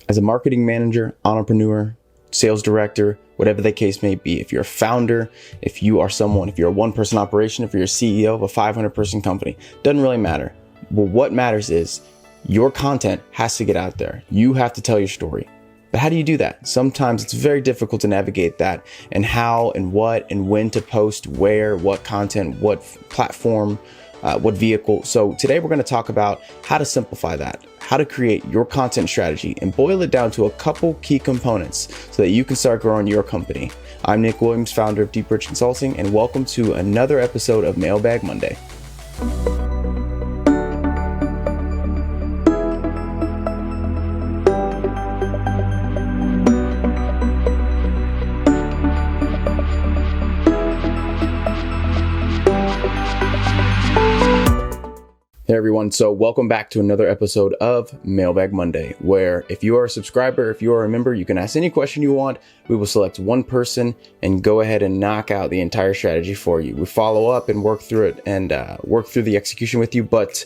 As a marketing manager, entrepreneur, sales director, whatever the case may be, if you're a founder, if you're a one-person operation, if you're a CEO of a 500-person company, doesn't really matter. But what matters is your content has to get out there. You have to tell your story. But how do you do that? Sometimes it's very difficult to navigate that, and how and what and when to post, where, what content, what platform, what vehicle. So today we're going to talk about how to simplify that, how to create your content strategy and boil it down to a couple key components so that you can start growing your company. I'm Nick Williams, founder of DeepBridge Consulting, and welcome to another episode of Mailbag Monday. Hey everyone, so welcome back to another episode of Mailbag Monday, where if you are a subscriber, if you are a member, you can ask any question you want. We will select one person and go ahead and knock out the entire strategy for you. We follow up and work through it and work through the execution with you, but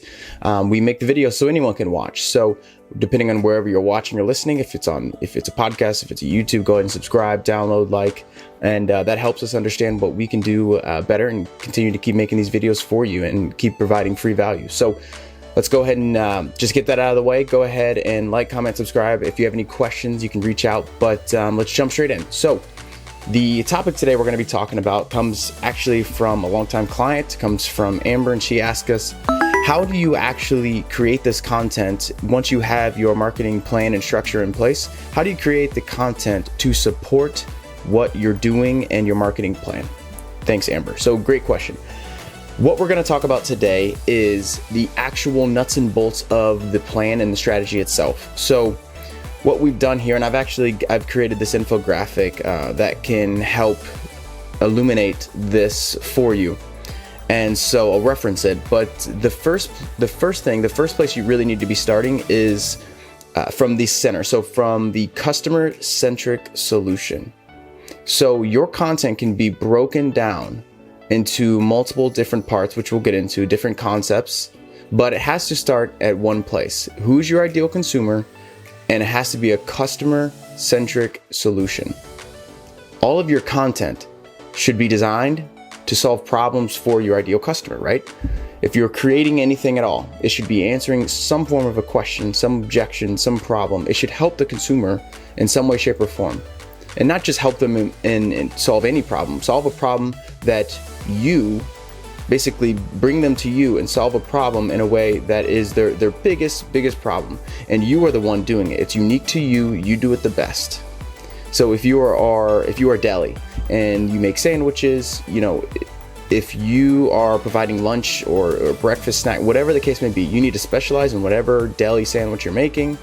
we make the video so anyone can watch. So depending on wherever you're watching or listening, if it's a podcast, if it's a YouTube, go ahead and subscribe, download, like, and that helps us understand what we can do better and continue to keep making these videos for you and keep providing free value. So let's go ahead and just get that out of the way. Go ahead and like, comment, subscribe. If you have any questions, you can reach out, but let's jump straight in. So the topic today we're going to be talking about comes actually from a longtime client, comes from Amber, and she asked us, how do you actually create this content once you have your marketing plan and structure in place? How do you create the content to support what you're doing and your marketing plan? Thanks, Amber. So great question. What we're going to talk about today is the actual nuts and bolts of the plan and the strategy itself. So what we've done here, and I've created this infographic that can help illuminate this for you. And so I'll reference it, but the first place you really need to be starting is from the center. So from the customer-centric solution. So your content can be broken down into multiple different parts, which we'll get into, different concepts, but it has to start at one place. Who's your ideal consumer? And it has to be a customer-centric solution. All of your content should be designed to solve problems for your ideal customer, right? If you're creating anything at all, it should be answering some form of a question, some objection, some problem. It should help the consumer in some way, shape, or form. And not just help them in solve any problem, solve a problem that you basically bring them to you and solve a problem in a way that is their biggest problem. And you are the one doing it. It's unique to you. You do it the best. So if you are deli and you make sandwiches, if you are providing lunch or breakfast snack, whatever the case may be, you need to specialize in whatever deli sandwich you're making,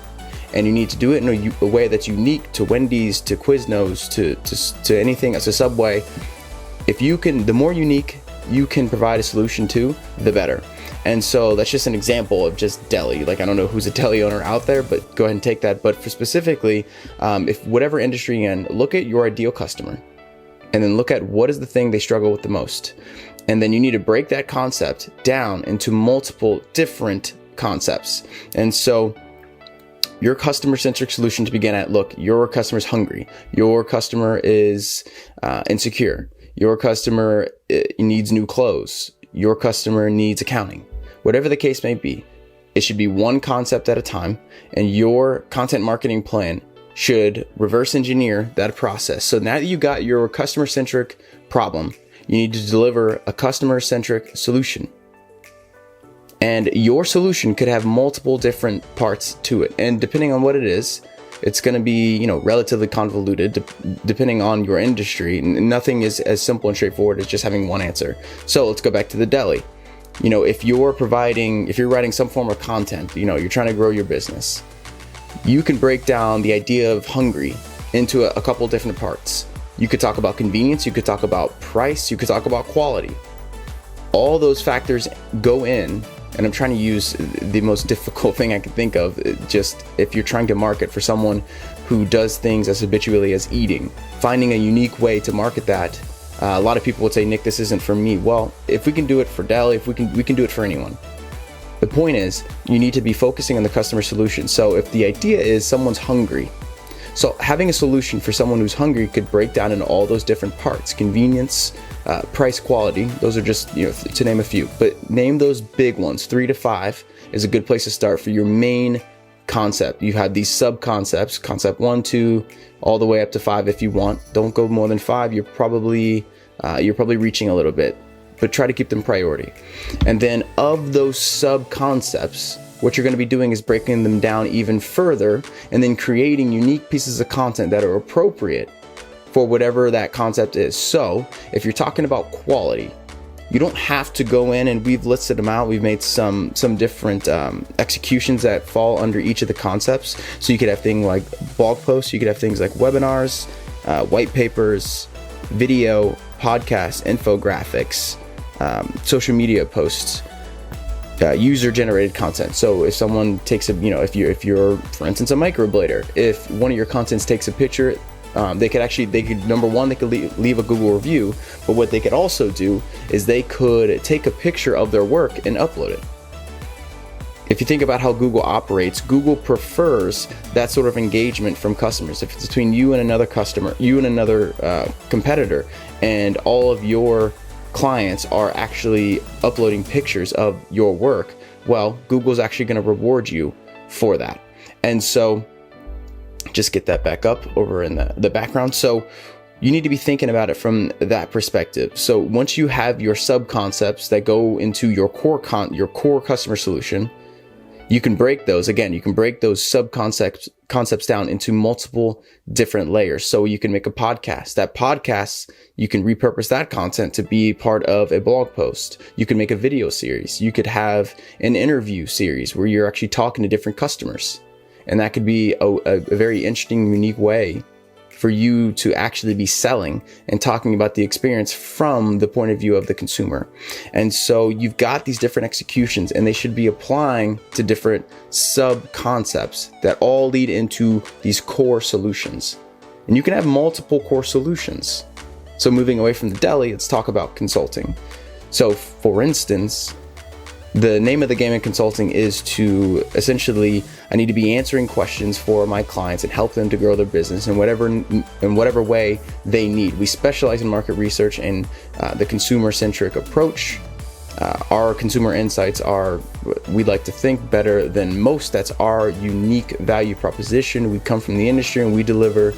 and you need to do it in a way that's unique to Wendy's, to Quiznos, to anything, to Subway. The more unique you can provide a solution to, the better. And so that's just an example of just deli. Like, I don't know who's a deli owner out there, but go ahead and take that. But for specifically, if whatever industry you're in, look at your ideal customer and then look at what is the thing they struggle with the most. And then you need to break that concept down into multiple different concepts. And so your customer-centric solution to begin at, look, your customer's hungry. Your customer is insecure. Your customer needs new clothes. Your customer needs accounting. Whatever the case may be, it should be one concept at a time, and your content marketing plan should reverse engineer that process. So now that you got your customer-centric problem, you need to deliver a customer-centric solution. And your solution could have multiple different parts to it. And depending on what it is, it's going to be, relatively convoluted depending on your industry. Nothing is as simple and straightforward as just having one answer. So let's go back to the deli. If you're writing some form of content, you're trying to grow your business, you can break down the idea of hungry into a couple different parts. You could talk about convenience, you could talk about price, you could talk about quality. All those factors go in, and I'm trying to use the most difficult thing I can think of, just if you're trying to market for someone who does things as habitually as eating, finding a unique way to market that. A lot of people would say, Nick, this isn't for me. Well, if we can do it for deli, if we can do it for anyone. The point is, you need to be focusing on the customer solution. So if the idea is someone's hungry, so having a solution for someone who's hungry could break down into all those different parts: convenience, price, quality. Those are just, to name a few, but name those big ones. 3 to 5 is a good place to start for your main concept. You have these sub concepts, concept 1, 2, all the way up to 5 if you want. Don't go more than 5. You're probably reaching a little bit, but try to keep them priority. And then of those sub concepts, what you're going to be doing is breaking them down even further and then creating unique pieces of content that are appropriate for whatever that concept is. So if you're talking about quality, you don't have to go in, and we've listed them out. We've made some different executions that fall under each of the concepts. So you could have things like blog posts, you could have things like webinars, white papers, video, podcasts, infographics, social media posts, user-generated content. So if someone takes if you're for instance a microblader, if one of your contents takes a picture, they could number one, they could leave a Google review, but what they could also do is they could take a picture of their work and upload it. If you think about how Google operates, Google prefers that sort of engagement from customers. If it's between you and another customer, you and another competitor, and all of your clients are actually uploading pictures of your work, well, Google's actually going to reward you for that. And so just get that back up over in the background. So you need to be thinking about it from that perspective. So once you have your sub concepts that go into your core customer solution, you can break those sub concepts down into multiple different layers. So you can make a podcast. That podcast, you can repurpose that content to be part of a blog post. You can make a video series. You could have an interview series where you're actually talking to different customers. And that could be a very interesting, unique way for you to actually be selling and talking about the experience from the point of view of the consumer. And so you've got these different executions, and they should be applying to different sub concepts that all lead into these core solutions. And you can have multiple core solutions. So moving away from the deli, let's talk about consulting. So for instance, the name of the game in consulting is to essentially, I need to be answering questions for my clients and help them to grow their business in whatever way they need. We specialize in market research and the consumer-centric approach. Our consumer insights are, we'd like to think, better than most. That's our unique value proposition. We come from the industry and we deliver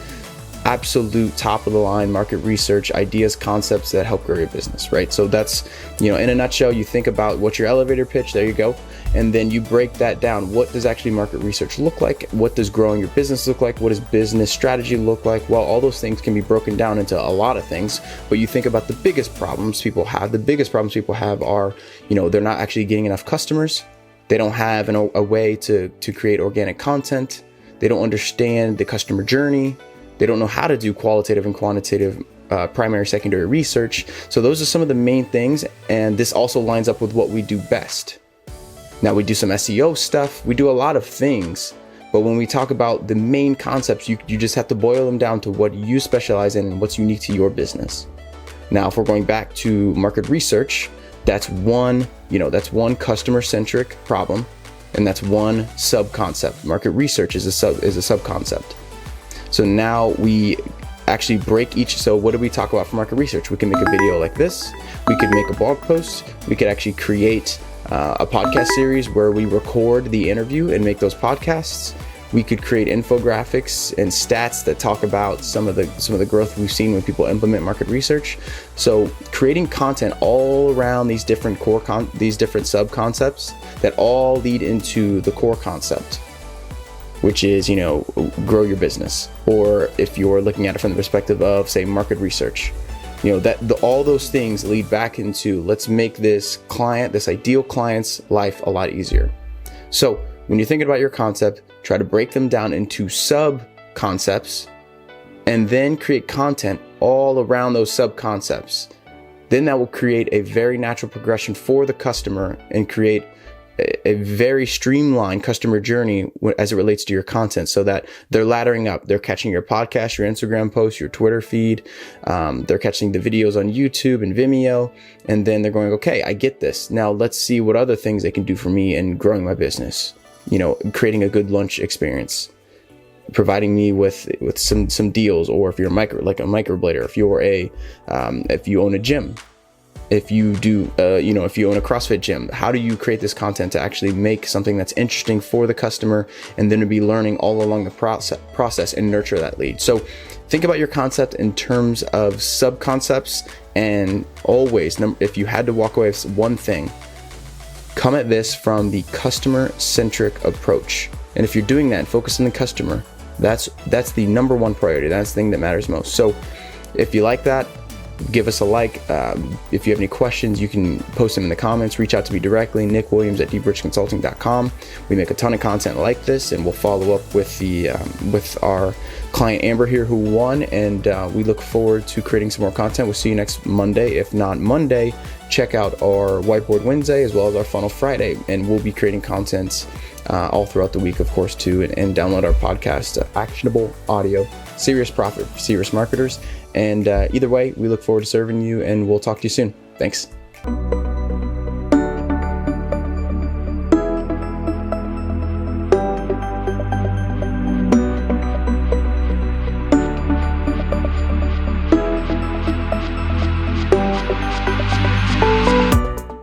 absolute top of the line market research ideas, concepts that help grow your business, right? So that's, in a nutshell, you think about what's your elevator pitch, there you go. And then you break that down. What does actually market research look like? What does growing your business look like? What does business strategy look like? Well, all those things can be broken down into a lot of things, but you think about the biggest problems people have. The biggest problems people have are, they're not actually getting enough customers. They don't have a way to create organic content. They don't understand the customer journey. They don't know how to do qualitative and quantitative primary, secondary research. So those are some of the main things. And this also lines up with what we do best. Now we do some SEO stuff. We do a lot of things. But when we talk about the main concepts, you just have to boil them down to what you specialize in and what's unique to your business. Now, if we're going back to market research, that's one customer-centric problem. And that's one sub-concept. Market research is a sub-concept. So now we actually break each. So what do we talk about for market research? We can make a video like this. We could make a blog post. We could actually create a podcast series where we record the interview and make those podcasts. We could create infographics and stats that talk about some of the growth we've seen when people implement market research. So creating content all around these different these different sub concepts that all lead into the core concept, which is, grow your business. Or if you're looking at it from the perspective of, say, market research, all those things lead back into, let's make this ideal client's life a lot easier. So when you're thinking about your concept, try to break them down into sub concepts and then create content all around those sub concepts. Then that will create a very natural progression for the customer and create a very streamlined customer journey as it relates to your content, so that they're laddering up. They're catching your podcast, your Instagram posts, your Twitter feed. They're catching the videos on YouTube and Vimeo. And then they're going, okay, I get this. Now let's see what other things they can do for me in growing my business. Creating a good lunch experience, providing me with some deals, or if you're a microblader, if you own a gym, if you do, if you own a CrossFit gym, how do you create this content to actually make something that's interesting for the customer, and then to be learning all along the process and nurture that lead. So think about your concept in terms of sub-concepts, and always, if you had to walk away with one thing, come at this from the customer-centric approach. And if you're doing that and focus on the customer, that's the number one priority. That's the thing that matters most. So if you like that, give us a like. If you have any questions, you can post them in the comments. Reach out to me directly, nickWilliams@deepbridgeconsulting.com. We make a ton of content like this, and we'll follow up with our client Amber here, who won, and we look forward to creating some more content. We'll see you next Monday. If not Monday, check out our Whiteboard Wednesday as well as our Funnel Friday, and we'll be creating content all throughout the week, of course, too, and download our podcast, Actionable Audio, Serious Profit for Serious Marketers. And either way, we look forward to serving you, and we'll talk to you soon. Thanks.